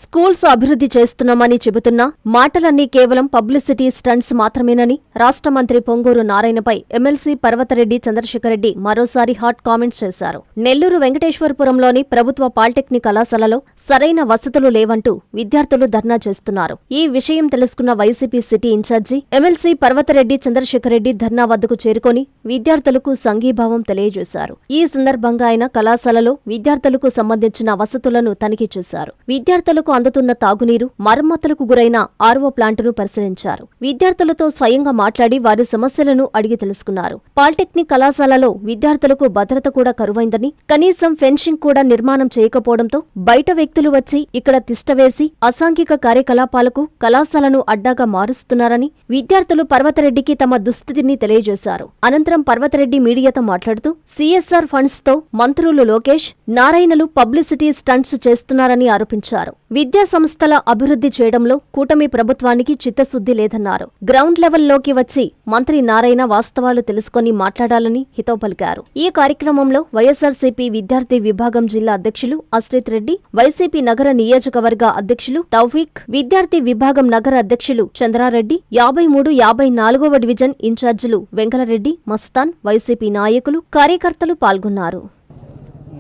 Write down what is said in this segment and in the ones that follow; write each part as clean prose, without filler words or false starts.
Schools అభివృద్ధి చేస్తున్నామని చెబుతున్నా మాటలన్నీ కేవలం పబ్లిసిటీ స్టంట్స్ మాత్రమేనని రాష్ట్ర మంత్రి పొంగూరు నారాయణపై ఎమ్మెల్సీ పర్వతరెడ్డి చంద్రశేఖరరెడ్డి మరోసారి హాట్ కామెంట్స్ చేశారు. నెల్లూరు వెంకటేశ్వరపురంలోని ప్రభుత్వ పాలిటెక్నిక్ కళాశాలలో సరైన వసతులు లేవంటూ విద్యార్థులు ధర్నా చేస్తున్నారు. ఈ విషయం తెలుసుకున్న YCP city incharge MLC Parvatha Reddy Chandrasekhara Reddy dharna వద్దకు చేరుకొని విద్యార్థులకు సంఘీభావం తెలియజేశారు. ఈ సందర్భంగా ఆయన కళాశాలలో విద్యార్థులకు సంబంధించిన వసతులను తనిఖీ చేశారు. విద్యార్థులకు అందుతున్న తాగునీరు, మరమ్మతులకు గురైన ఆర్వో ప్లాంటును పరిశీలించారు. విద్యార్థులతో స్వయంగా మాట్లాడి వారి సమస్యలను అడిగి తెలుసుకున్నారు. పాలిటెక్నిక్ కళాశాలలో విద్యార్థులకు భద్రత కూడా కరువైందని, కనీసం ఫెన్సింగ్ కూడా నిర్మాణం చేయకపోవడంతో బయట వ్యక్తులు వచ్చి ఇక్కడ తిష్టవేసి అసాంఘిక కార్యకలాపాలకు కళాశాలను అడ్డాగా మారుస్తున్నారని విద్యార్థులు పర్వతరెడ్డికి తమ దుస్థితిని తెలియజేశారు. అనంతరం పర్వతరెడ్డి మీడియాతో మాట్లాడుతూ సీఎస్ఆర్ ఫండ్స్ తో మంత్రులు లోకేష్, నారాయణలు పబ్లిసిటీ స్టంట్స్ చేస్తున్నారని ఆరోపించారు. విద్యా సంస్థల అభివృద్ధి చేయడంలో కూటమి ప్రభుత్వానికి చిత్తశుద్ధి లేదన్నారు. గ్రౌండ్ లెవెల్లోకి వచ్చి మంత్రి నారాయణ వాస్తవాలు తెలుసుకుని మాట్లాడాలని హితవు పలికారు. ఈ కార్యక్రమంలో వైఎస్ఆర్సీపీ విద్యార్థి విభాగం జిల్లా అధ్యక్షులు అశ్రిత్ రెడ్డి, వైసీపీ నగర నియోజకవర్గ అధ్యక్షులు తౌఫీక్, విద్యార్థి విభాగం నగర అధ్యక్షులు చంద్రారెడ్డి, 53, 54వ డివిజన్ ఇన్ఛార్జీలు వెంకలరెడ్డి, మస్తాన్, వైసీపీ నాయకులు, కార్యకర్తలు పాల్గొన్నారు.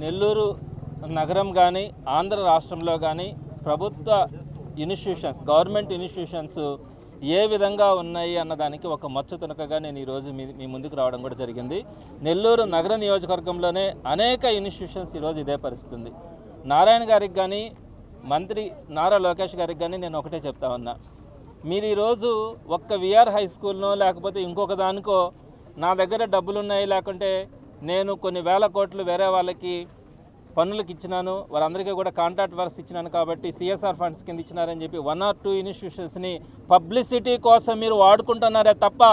నెల్లూరు నగరం కానీ ఆంధ్ర రాష్ట్రంలో కానీ ప్రభుత్వ ఇన్స్టిట్యూషన్స్, గవర్నమెంట్ ఇన్స్టిట్యూషన్స్ ఏ విధంగా ఉన్నాయి అన్నదానికి ఒక మచ్చుతునకగా నేను ఈరోజు మీ ముందుకు రావడం కూడా జరిగింది. నెల్లూరు నగర నియోజకవర్గంలోనే అనేక ఇన్స్టిట్యూషన్స్ ఈరోజు ఇదే పరిస్థితి ఉంది. నారాయణ గారికి కానీ మంత్రి నారా లోకేష్ గారికి కానీ నేను ఒకటే చెప్తా ఉన్నా, మీరు ఈరోజు ఒక్క విఆర్ హై స్కూల్నో లేకపోతే ఇంకొక దానికో నా దగ్గర డబ్బులున్నాయి, లేకుంటే నేను కొన్ని వేల కోట్లు వేరే వాళ్ళకి పన్నులకు ఇచ్చినాను, వారందరికీ కూడా కాంట్రాక్ట్ వర్క్స్ ఇచ్చినాను కాబట్టి సిఎస్ఆర్ ఫండ్స్ కింద ఇచ్చినారని చెప్పి 1 or 2 ఇన్స్టిట్యూషన్స్ని పబ్లిసిటీ కోసం మీరు వాడుకుంటున్నారే తప్ప,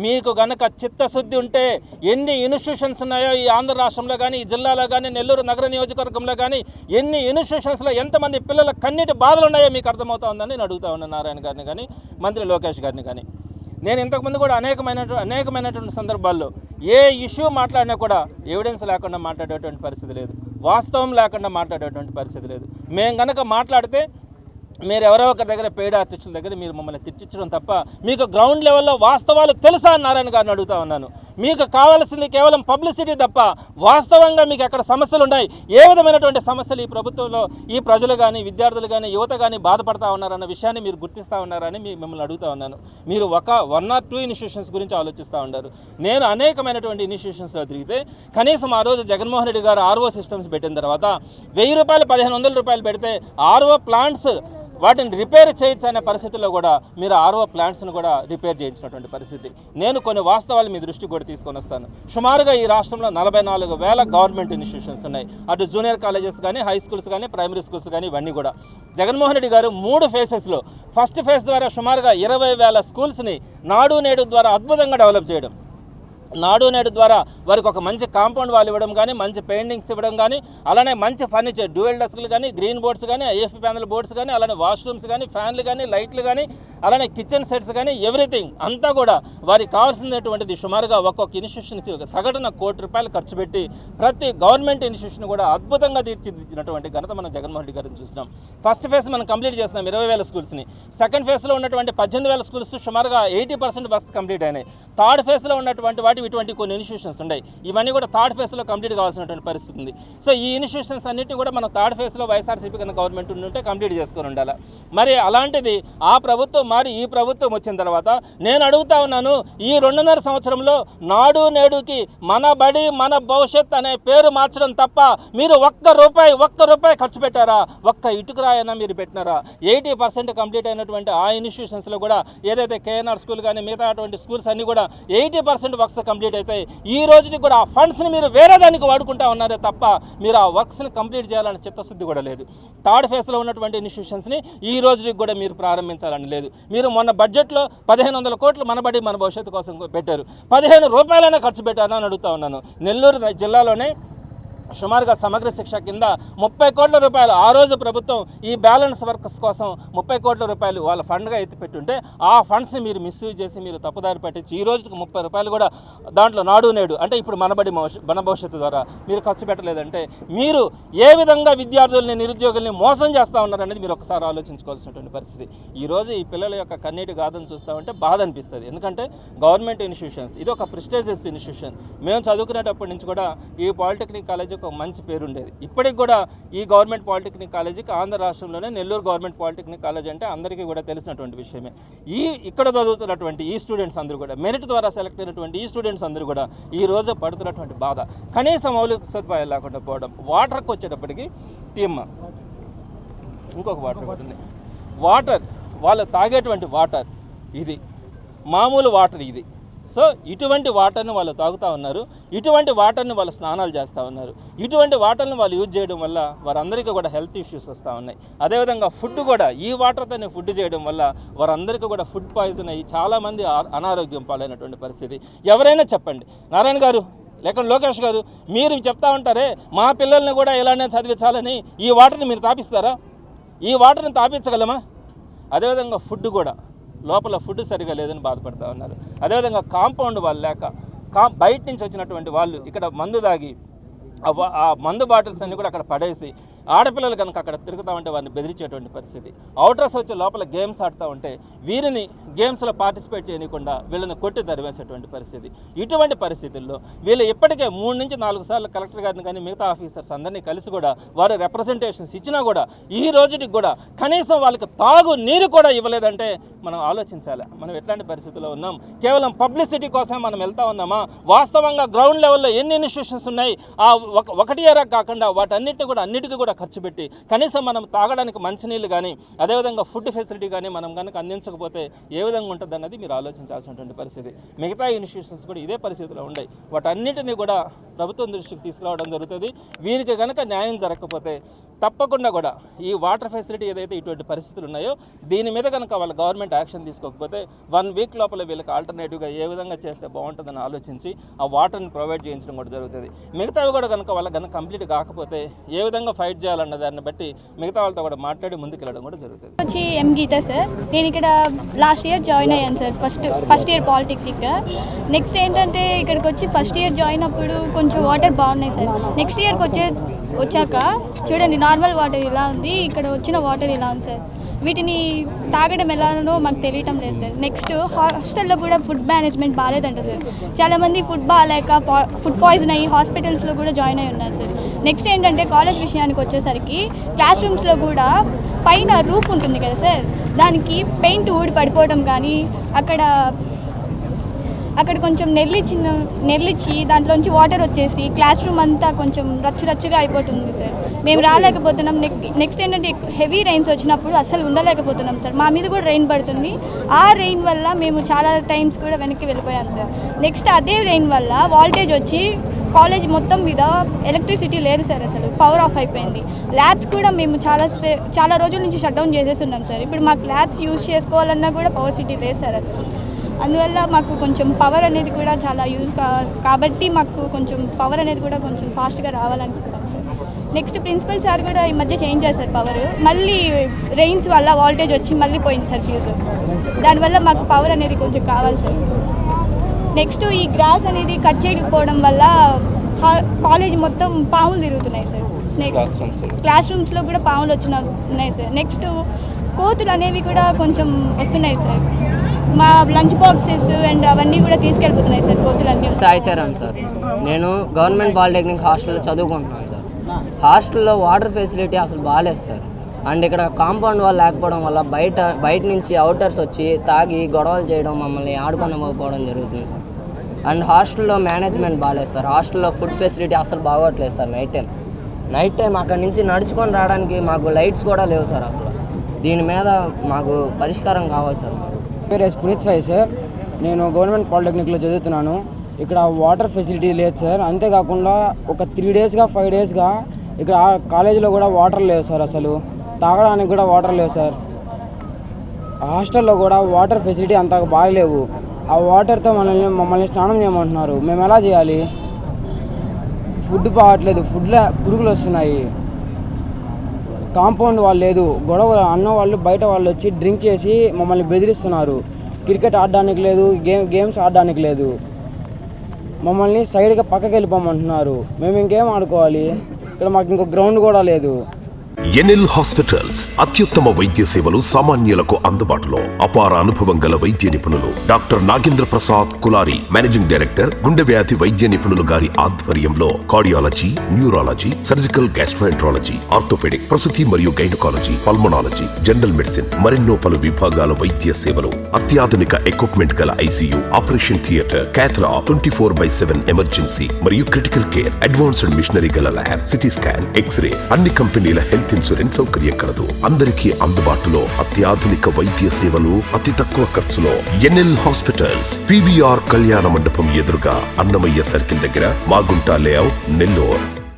మీకు గనక చిత్తశుద్ధి ఉంటే ఎన్ని ఇన్స్టిట్యూషన్స్ ఉన్నాయో ఈ ఆంధ్ర రాష్ట్రంలో కానీ, ఈ జిల్లాలో కానీ, నెల్లూరు నగర నియోజకవర్గంలో కానీ ఎన్ని ఇన్స్టిట్యూషన్స్లో ఎంతమంది పిల్లల కన్నీటి బాధలు ఉన్నాయో మీకు అర్థమవుతా ఉందని నేను అడుగుతా ఉన్నాను నారాయణ గారిని కానీ మంత్రి లోకేష్ గారిని కానీ. నేను ఇంతకుముందు కూడా అనేకమైనటువంటి సందర్భాల్లో ఏ ఇష్యూ మాట్లాడినా కూడా ఎవిడెన్స్ లేకుండా మాట్లాడేటువంటి పరిస్థితి లేదు, వాస్తవం లేకుండా మాట్లాడేటువంటి పరిస్థితి లేదు. మేము కనుక మాట్లాడితే మీరు ఎవరో ఒకరి దగ్గర పెయిడ్ ఆర్టిస్టుల దగ్గర మీరు మమ్మల్ని తిట్టించడం తప్ప మీకు గ్రౌండ్ లెవెల్లో వాస్తవాలు తెలుసా అని నారాయణ గారిని అడుగుతా ఉన్నాను. మీకు కావాల్సింది కేవలం పబ్లిసిటీ తప్ప వాస్తవంగా మీకు ఎక్కడ సమస్యలు ఉన్నాయి, ఏ విధమైనటువంటి సమస్యలు ఈ ప్రభుత్వంలో ఈ ప్రజలు కానీ, విద్యార్థులు కానీ, యువత కానీ బాధపడతా ఉన్నారన్న విషయాన్ని మీరు గుర్తిస్తూ ఉన్నారని మిమ్మల్ని అడుగుతా ఉన్నాను. మీరు 1 or 2 ఇన్స్టిట్యూషన్స్ గురించి ఆలోచిస్తూ ఉన్నారు. నేను అనేకమైనటువంటి ఇన్స్టిట్యూషన్స్లో తిరిగితే కనీసం ఆ రోజు జగన్మోహన్ రెడ్డి గారు ఆర్ఓ సిస్టమ్స్ పెట్టిన తర్వాత 1000 రూపాయలు 1500 రూపాయలు పెడితే ఆర్ఓ ప్లాంట్స్ వాటిని రిపేర్ చేయొచ్చు అనే పరిస్థితుల్లో కూడా మీరు ఆర్ఓ ప్లాంట్స్ను కూడా రిపేర్ చేయించినటువంటి పరిస్థితి. నేను కొన్ని వాస్తవాలు మీ దృష్టికి కూడా తీసుకొని వస్తాను. సుమారుగా ఈ రాష్ట్రంలో 44,000 గవర్నమెంట్ ఇన్స్టిట్యూషన్స్ ఉన్నాయి. అటు జూనియర్ కాలేజెస్ కానీ, హై స్కూల్స్ కానీ, ప్రైమరీ స్కూల్స్ కానీ, ఇవన్నీ కూడా జగన్మోహన్ రెడ్డి గారు 3 ఫేసెస్లో ఫస్ట్ ఫేజ్ ద్వారా సుమారుగా 20,000 స్కూల్స్ని నాడు నేడు ద్వారా అద్భుతంగా డెవలప్ చేయడం, నాడు నేడు ద్వారా వారికి ఒక మంచి కాంపౌండ్ వాల్ ఇవ్వడం కానీ, మంచి పెయింటింగ్స్ ఇవ్వడం కానీ, అలానే మంచి ఫర్నిచర్, డ్యూయల్ డెస్క్లు కానీ, గ్రీన్ బోర్డ్స్ కానీ, ఐఎఫ్పి ప్యానల్ బోర్డ్స్ కానీ, అలానే వాష్రూమ్స్ కానీ, ఫ్యాన్లు కానీ, లైట్లు కానీ, అలానే కిచెన్ సెట్స్ కానీ, ఎవ్రీథింగ్ అంతా కూడా వారికి కావాల్సినటువంటిది సుమారుగా ఒక్కొక్క ఇన్స్టిట్యూషన్కి సగటున 1 కోటి రూపాయలు ఖర్చు పెట్టి ప్రతి గవర్నమెంట్ ఇన్స్టిట్యూషన్ కూడా అద్భుతంగా తీర్చిదిద్దినటువంటి ఘనత మనం జగన్మోహన్ రెడ్డి గారిని చూసినాం. ఫస్ట్ ఫేజ్ మనం కంప్లీట్ చేసినాం 20,000 స్కూల్స్ని. సెకండ్ ఫేజ్లో ఉన్నటువంటి 18,000 స్కూల్స్ సుమారుగా 80% వర్క్స్ కంప్లీట్ అయినాయి. థర్డ్ ఫేజ్లో ఉన్నటువంటి ఇటువంటి కొన్ని ఇన్స్టిట్యూషన్స్ ఉన్నాయి. ఇవన్నీ కూడా థర్డ్ ఫేజ్లో కంప్లీట్ కావాల్సినటువంటి పరిస్థితి ఉంది. సో ఈ ఇన్స్టిట్యూషన్స్ అన్నిటి కూడా మనం థర్డ్ ఫేజ్లో వైఎస్ఆర్సీపీ కన్నా గవర్నమెంట్ ఉంటే కంప్లీట్ చేసుకొని ఉండాలి. మరి అలాంటిది ఆ ప్రభుత్వం మారి ఈ ప్రభుత్వం వచ్చిన తర్వాత నేను అడుగుతా ఉన్నాను, ఈ 2.5 సంవత్సరంలో నాడు నేడుకి మన బడి మన భవిష్యత్ అనే పేరు మార్చడం తప్ప మీరు ఒక్క రూపాయి ఖర్చు పెట్టారా? ఒక్క ఇటుకరాయన్నా మీరు పెట్టినారా? 80% కంప్లీట్ అయినటువంటి ఆ ఇన్స్టిట్యూషన్స్లో కూడా ఏదైతే కేఎన్ఆర్ స్కూల్ కానీ మిగతా అటువంటి స్కూల్స్ అన్నీ కూడా 80% వర్క్స్ కంప్లీట్ అవుతాయి. ఈ రోజుకి కూడా ఆ ఫండ్స్ని మీరు వేరే దానికి వాడుకుంటా ఉన్నారే తప్ప మీరు ఆ వర్క్స్ని కంప్లీట్ చేయాలనే చిత్తశుద్ధి కూడా లేదు. థర్డ్ ఫేజ్లో ఉన్నటువంటి ఇన్స్టిట్యూషన్స్ని ఈ రోజుకి కూడా మీరు ప్రారంభించాలని లేదు. మీరు మొన్న బడ్జెట్లో 1500 కోట్లు మన బడి మన భవిష్యత్తు కోసం పెట్టారు. 15 రూపాయలైనా ఖర్చు పెట్టారని అడుగుతా ఉన్నాను. నెల్లూరు జిల్లాలోనే సుమారుగా సమగ్ర శిక్ష కింద 30 కోట్ల రూపాయలు ఆ రోజు ప్రభుత్వం ఈ బ్యాలెన్స్ వర్కర్స్ కోసం 30 కోట్ల రూపాయలు వాళ్ళ ఫండ్గా ఎత్తిపెట్టుంటే ఆ ఫండ్స్ని మీరు మిస్యూజ్ చేసి మీరు తప్పుదారి పట్టించి ఈ రోజుకి 30 రూపాయలు కూడా దాంట్లో నాడు నేడు అంటే ఇప్పుడు మన భవిష్యత్తు ద్వారా మీరు ఖర్చు పెట్టలేదంటే మీరు ఏ విధంగా విద్యార్థుల్ని నిరుద్యోగుల్ని మోసం చేస్తూ ఉన్నారనేది మీరు ఒకసారి ఆలోచించుకోవాల్సినటువంటి పరిస్థితి. ఈరోజు ఈ పిల్లల యొక్క కన్నీటి గాథను చూస్తూ ఉంటే బాధ అనిపిస్తుంది. ఎందుకంటే గవర్నమెంట్ ఇన్స్టిట్యూషన్స్ ఇది ఒక ప్రెస్టీజియస్ ఇన్స్టిట్యూషన్. మేము చదువుకునేటప్పటి నుంచి కూడా ఈ పాలిటెక్నిక్ కాలేజ్ ఒక మంచి పేరు ఉండేది. ఇప్పటికి కూడా ఈ గవర్నమెంట్ పాలిటెక్నిక్ కాలేజీకి ఆంధ్ర రాష్ట్రంలోనే నెల్లూరు గవర్నమెంట్ పాలిటెక్నిక్ కాలేజ్ అంటే అందరికీ కూడా తెలిసినటువంటి విషయమే. ఇక్కడ చదువుతున్నటువంటి ఈ స్టూడెంట్స్ అందరూ కూడా మెరిట్ ద్వారా సెలెక్ట్ అయినటువంటి ఈ స్టూడెంట్స్ అందరూ కూడా ఈ రోజు పడుతున్నటువంటి బాధ కనీసం మౌలిక సదుపాయాలు లేకుండా పోవడం. వాటర్కి వచ్చేటప్పటికి ఇంకొక వాటర్ పడుతుంది. వాటర్ వాళ్ళు తాగేటువంటి వాటర్ ఇది మామూలు వాటర్ ఇది. సో ఇటువంటి వాటర్ని వాళ్ళు తాగుతూ ఉన్నారు, ఇటువంటి వాటర్ని వాళ్ళు స్నానాలు చేస్తూ ఉన్నారు, ఇటువంటి వాటర్ని వాళ్ళు యూజ్ చేయడం వల్ల వారందరికీ కూడా హెల్త్ ఇష్యూస్ వస్తూ ఉన్నాయి. అదేవిధంగా ఫుడ్ కూడా ఈ వాటర్తోనే ఫుడ్ చేయడం వల్ల వారందరికీ కూడా ఫుడ్ పాయిజన్ అయ్యి చాలామంది అనారోగ్యం పాలైనటువంటి పరిస్థితి. ఎవరైనా చెప్పండి, నారాయణ గారు లేక లోకేష్ గారు, మీరు చెప్తా ఉంటారే మా పిల్లల్ని కూడా ఇలానే చదివించాలని, ఈ వాటర్ని మీరు తాపిస్తారా? ఈ వాటర్ని తాపించగలమా? అదేవిధంగా ఫుడ్ కూడా లోపల ఫుడ్ సరిగా లేదని బాధపడుతూ ఉన్నారు. అదేవిధంగా కాంపౌండ్ వాళ్ళు లేక బయట నుంచి వచ్చినటువంటి వాళ్ళు ఇక్కడ మందు దాగి ఆ మందు బాటిల్స్ అన్నీ కూడా అక్కడ పడేసి ఆడపిల్లలు కనుక అక్కడ తిరుగుతూ ఉంటే వారిని బెదిరించేటువంటి పరిస్థితి. అవుటర్స్ వచ్చి లోపల గేమ్స్ ఆడుతూ ఉంటే వీరిని గేమ్స్లో పార్టిసిపేట్ చేయకుండా వీళ్ళని కొట్టి తరివేసేటువంటి పరిస్థితి. ఇటువంటి పరిస్థితుల్లో వీళ్ళు ఇప్పటికే 3 నుంచి 4 సార్లు కలెక్టర్ గారిని కానీ మిగతా ఆఫీసర్స్ అందరినీ కలిసి కూడా వారు రిప్రజెంటేషన్స్ ఇచ్చినా కూడా ఈ రోజుకి కూడా కనీసం వాళ్ళకి తాగు నీరు కూడా ఇవ్వలేదంటే మనం ఆలోచించాలి మనం ఎట్లాంటి పరిస్థితుల్లో ఉన్నాం. కేవలం పబ్లిసిటీ కోసం మనం వెళ్తా ఉన్నామా? వాస్తవంగా గ్రౌండ్ లెవెల్లో ఎన్ని ఇన్స్టిట్యూషన్స్ ఉన్నాయి, ఆ ఒకటి ఎరా కాకుండా అన్నిటికీ కూడా ఖర్చు పెట్టి కనీసం మనం తాగడానికి మంచినీళ్ళు కానీ అదేవిధంగా ఫుడ్ ఫెసిలిటీ కానీ మనం కనుక అందించకపోతే ఏ విధంగా ఉంటుంది అన్నది మీరు ఆలోచించాల్సినటువంటి పరిస్థితి. మిగతా ఇన్స్టిట్యూషన్స్ కూడా ఇదే పరిస్థితిలో ఉన్నాయి. వాటన్నిటినీ కూడా ప్రభుత్వం దృష్టికి తీసుకురావడం జరుగుతుంది. వీరికి కనుక న్యాయం జరగకపోతే తప్పకుండా కూడా ఈ వాటర్ ఫెసిలిటీ ఏదైతే ఇటువంటి పరిస్థితులు ఉన్నాయో దీని మీద కనుక వాళ్ళ గవర్నమెంట్ యాక్షన్ తీసుకోకపోతే 1 వీక్ లోపల వీళ్ళకి ఆల్టర్నేటివ్గా ఏ విధంగా చేస్తే బాగుంటుందని ఆలోచించి ఆ వాటర్ని ప్రొవైడ్ చేయించడం కూడా జరుగుతుంది. మిగతావి కూడా కనుక వాళ్ళకి కనుక కంప్లీట్ కాకపోతే ఏ విధంగా ఫైట్ చేయాలన్న దాన్ని బట్టి మిగతా వాళ్ళతో కూడా మాట్లాడి ముందుకెళ్ళడం కూడా జరుగుతుంది. వచ్చి ఎం గీత సార్, నేను ఇక్కడ లాస్ట్ ఇయర్ జాయిన్ అయ్యాను sir, first year polytechnic. Next ఏంటంటే ఇక్కడికి వచ్చి ఫస్ట్ ఇయర్ జాయిన్ అప్పుడు కొంచెం వాటర్ బాగున్నాయి సార్. నెక్స్ట్ ఇయర్కి వచ్చాక చూడండి నార్మల్ వాటర్ ఇలా ఉంది, ఇక్కడ వచ్చిన వాటర్ ఇలా ఉంది సార్. వీటిని తాగడం ఎలానో మాకు తెలియటం లేదు సార్. నెక్స్ట్ హాస్టల్లో కూడా ఫుడ్ మేనేజ్మెంట్ బాగాలేదంట సార్. చాలామంది ఫుడ్ బాగాలేక ఫుడ్ పాయిజన్ అయ్యి హాస్పిటల్స్లో కూడా జాయిన్ అయ్యి ఉన్నారు సార్. నెక్స్ట్ ఏంటంటే కాలేజ్ విషయానికి వచ్చేసరికి క్లాస్ రూమ్స్లో కూడా పైన రూఫ్ ఉంటుంది కదా సార్, దానికి పెయింట్ ఊడి పడిపోవడం కానీ అక్కడ కొంచెం నెర్లిచ్చి దాంట్లోంచి వాటర్ వచ్చేసి క్లాస్ రూమ్ అంతా కొంచెం రచ్చుగా అయిపోతుంది సార్. మేము రాలేకపోతున్నాం. నెక్స్ట్ ఏంటంటే హెవీ రెయిన్స్ వచ్చినప్పుడు అస్సలు ఉండలేకపోతున్నాం సార్. మా మీద కూడా రెయిన్ పడుతుంది. ఆ రెయిన్ వల్ల మేము చాలా టైమ్స్ కూడా వెనక్కి వెళ్ళిపోయాం సార్. నెక్స్ట్ అదే రెయిన్ వల్ల వాల్టేజ్ వచ్చి కాలేజ్ మొత్తం మీద ఎలక్ట్రిసిటీ లేదు సార్, అసలు పవర్ ఆఫ్ అయిపోయింది. ల్యాబ్స్ కూడా మేము చాలా రోజుల నుంచి షట్ డౌన్ చేసేస్తున్నాం సార్. ఇప్పుడు మాకు ల్యాబ్స్ యూజ్ చేసుకోవాలన్నా కూడా పవర్ సిటీ లేదు సార్ అసలు. అందువల్ల మాకు కొంచెం పవర్ అనేది కూడా చాలా కాబట్టి మాకు కొంచెం పవర్ అనేది కూడా కొంచెం ఫాస్ట్గా రావాలనుకుంటున్నాం సార్. నెక్స్ట్ ప్రిన్సిపల్ సార్ కూడా ఈ మధ్య చేంజ్ చేశారు పవర్. మళ్ళీ రెయిన్స్ వల్ల వాల్టేజ్ వచ్చి మళ్ళీ పోయింది సార్ ఫ్యూజ్. దానివల్ల మాకు పవర్ అనేది కొంచెం కావాలి సార్. నెక్స్ట్ ఈ గ్రాస్ అనేది కట్ చేయకపోవడం వల్ల కాలేజ్ మొత్తం పాములు తిరుగుతున్నాయి సార్. క్లాస్ రూమ్స్లో కూడా పాములు ఉన్నాయి సార్. నెక్స్ట్ కోతులు అనేవి కూడా కొంచెం వస్తున్నాయి సార్. మా లంచ్ బాక్సెస్ అండ్ అవన్నీ కూడా తీసుకెళ్ళిపోతున్నాయి సార్ కోతులన్నీ. సాయిచరణ్ సార్, నేను గవర్నమెంట్ పాలిటెక్నిక్ హాస్టల్లో చదువుకుంటున్నాను సార్. హాస్టల్లో వాటర్ ఫెసిలిటీ అసలు బాగాలేదు సార్. అండ్ ఇక్కడ కాంపౌండ్ వాళ్ళు లేకపోవడం వల్ల బయట నుంచి అవుటర్స్ వచ్చి తాగి గొడవలు చేయడం, మమ్మల్ని ఆడుకోనివ్వకపోవడం జరుగుతుంది సార్. అండ్ హాస్టల్లో మేనేజ్మెంట్ బాగాలేదు సార్. హాస్టల్లో ఫుడ్ ఫెసిలిటీ అసలు బాగోట్లేదు సార్. నైట్ టైం అక్కడి నుంచి నడుచుకొని రావడానికి మాకు లైట్స్ కూడా లేవు సార్. అసలు దీని మీద మాకు పరిష్కారం కావాలి సార్. పేరు పునీత్ సాయి సార్, నేను గవర్నమెంట్ పాలిటెక్నిక్లో చదువుతున్నాను. ఇక్కడ వాటర్ ఫెసిలిటీ లేదు సార్. అంతేకాకుండా ఒక 3 డేస్గా 5 డేస్గా ఇక్కడ కాలేజీలో కూడా వాటర్ లేవు సార్. అసలు తాగడానికి కూడా వాటర్ లేవు సార్. హాస్టల్లో కూడా వాటర్ ఫెసిలిటీ అంత బాగలేవు. ఆ వాటర్తో మమ్మల్ని స్నానం చేయమంటున్నారు. మేము ఎలా చేయాలి? ఫుడ్ బాగట్లేదు, ఫుడ్లో పురుగులు వస్తున్నాయి. కాంపౌండ్ వాళ్ళు లేదు, గొడవ అన్న వాళ్ళు బయట వాళ్ళు వచ్చి డ్రింక్ చేసి మమ్మల్ని బెదిరిస్తున్నారు. క్రికెట్ ఆడడానికి లేదు, గేమ్స్ ఆడడానికి లేదు. మమ్మల్ని సైడ్గా పక్కకి వెళ్ళిపోమంటున్నారు. మేము ఇంకేం ఆడుకోవాలి? ఇక్కడ మాకు ఇంకో గ్రౌండ్ కూడా లేదు. ఎన్ఎల్ హాస్పిటల్స్ అత్యుత్తమ వైద్య సేవలు సామాన్యులకు అందుబాటులో. అపార అనుభవం గల వైద్య నిపుణులు doctor Nagendra Prasad Kulari, managing director, గుండె వ్యాధి వైద్య నిపుణులు గారి ఆధ్వర్యంలో cardiology, neurology, surgical gastroenterology, orthopaedic, ప్రసూతి మరియు గైనకాలజీ, పల్మనాలజీ, జనరల్ మెడిసిన్ మరెన్నో పలు విభాగాల వైద్య సేవలు. అత్యాధునిక ఎక్విప్మెంట్ గల ఐసీయూ, ఆపరేషన్ థియేటర్, క్యాథ్లా, 24/7 ఎమర్జెన్సీ మరియు క్రిటికల్ కేర్, అడ్వాన్స్డ్ మిషనరీ గల ల్యాబ్, సిటీ స్కాన్, ఎక్స్రే, అన్ని కంపెనీల హెల్త్ ఇన్సూరెన్స్ సౌకర్యం కలదు. అందరికీ అందుబాటులో అత్యాధునిక వైద్య సేవలు అతి తక్కువ ఖర్చులో. ఎన్ఎల్ హాస్పిటల్స్, పివిఆర్ కళ్యాణ మండపం ఎదురుగా, అన్నమయ్య సర్కిల్ దగ్గర, మాగుంట లేఅవుట్, నెల్లూరు.